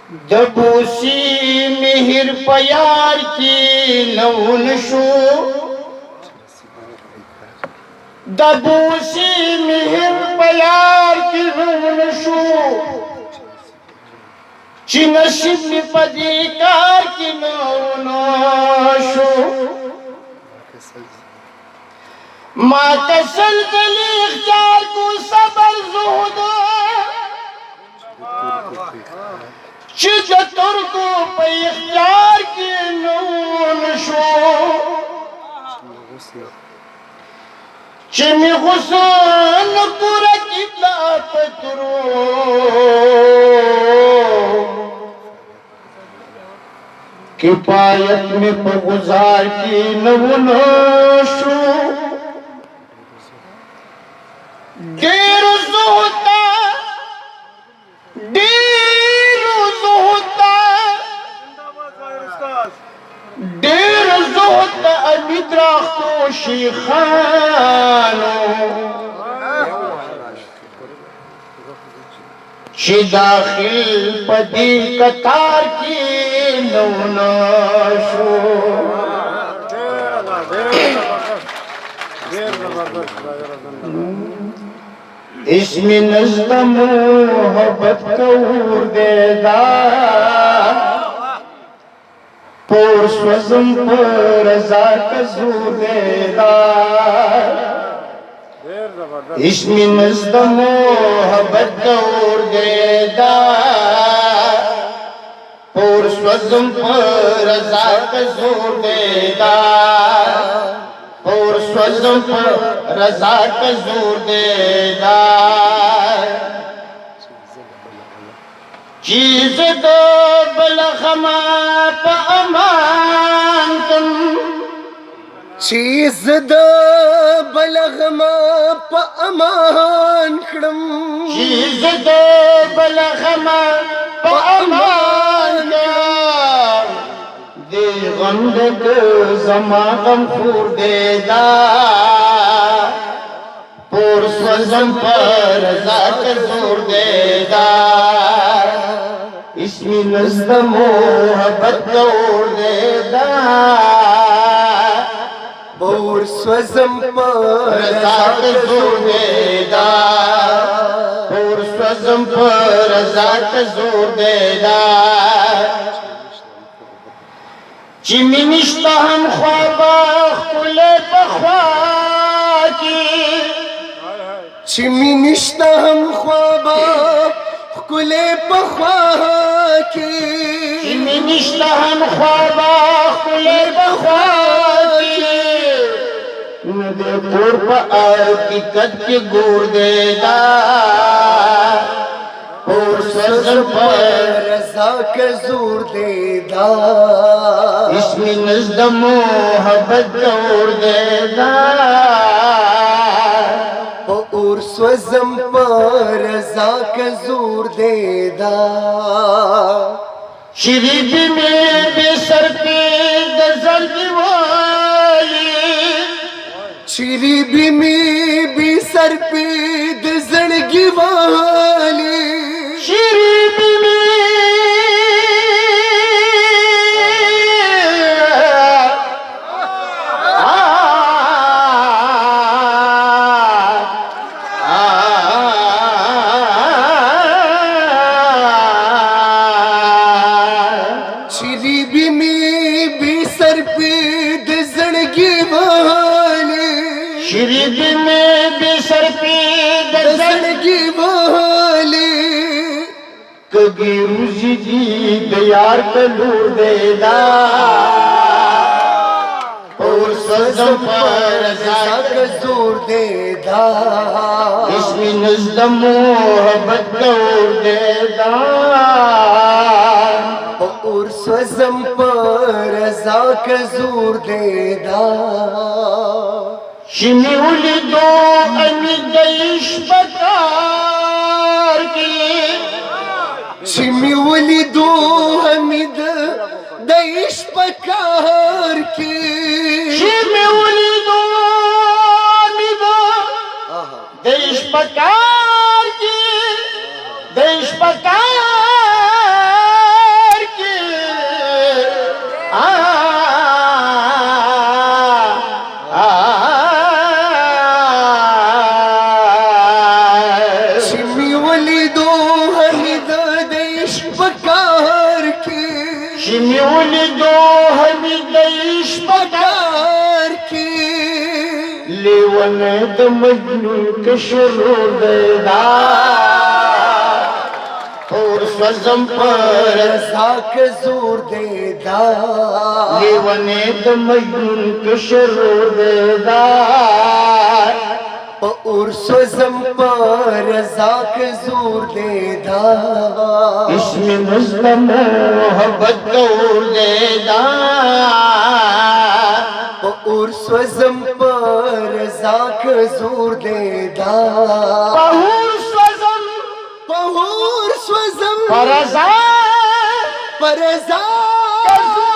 दबूसी मिहिर प्यार की नौन शो दबूसी मिहिर प्यार की नौन शो चिनशिब पदिकार की नौन शो माँ कसल गली इख्तियार को सबर ज़ुहद चिजतुर को पे इख्तियार की नून शो चिमी हुसन कुरा किबला पतरो किफायत में पगुजार की नून शो देर ज़ुहदा देर ज़ुहद अमिद्रा खोशी खानो ची दाखिल पदी कतार की नौनाशो इसमें नज़्द मोहब्बत कऊर देदार पोर स्वज़म पर रज़ा का ज़ूर देदार इसमें नज़्द मोहब्बत कऊर देदार पोर स्वज़म पर रज़ा का ज़ूर देदार पोर स्वज़म पर रज़ा का ज़ूर देदार चीज़ दो बलखमा प अमान तुम चीज़ दो बलगमा प अमान क्रम चीज़ दो बलखमा प अमान दे गम दे ज़मा गम खूर देदा पोर स्वज़म पर रज़ा का ज़ूर देदा इसमें नज़्द मोहब्बत कऊर देदा पोर स्वज़म पर रज़ा का ज़ूर देदा पोर स्वज़म पर रज़ा का ज़ूर देदा चिमी निश्ता हम ख्वाबा खुले बख्वा की चिमी निश्ता हम ख्वाबा कुले पख्वा की चिमी निश्ता हम ख्वाबा खुले बख्वा की नदे तोर पा की कद के गोर देदा पोर स्वज़म पर रज़ा का ज़ूर देदा इसमें नज़्द मोहब्बत कऊर देदा और स्वज़म पर रज़ा का ज़ूर देदा शरीब में बेसर पे गज़ल की वाली शरीबी में भी सर पे दज़ड़गी वाली शरीब में शरीबी में भी सर पे दज़ड़गी वाली शरीब में बेसर पे गज़ल दज़ड़गी वाली कभी रुझी जी दयार कलूर देदा और स्वज़म पर रज़ा का ज़ूर देदा इसमें नज़्द मोहब्बत कऊर देदा और स्वज़म पर रज़ा का ज़ूर देदा शिमी उली दो अमी गईश बकार की चिमी वली दो हमिद दईश पकार की शिमी उली दो अमी देश पकार की देश पकार شميولي دوهمي دايش پکار کی لیوان د مجنون کشرور دیدا اور سوزم پر رضا کا زور دے دا لیوان د مجنون کشرور دیدا اور سوزم پر رضا کا زور دے دا اسم مظلم محبت دور دیدا اور سوزم پر رضا کا زور دے دا پہور سوزم پہور سوزم پرزا پر رضا کزور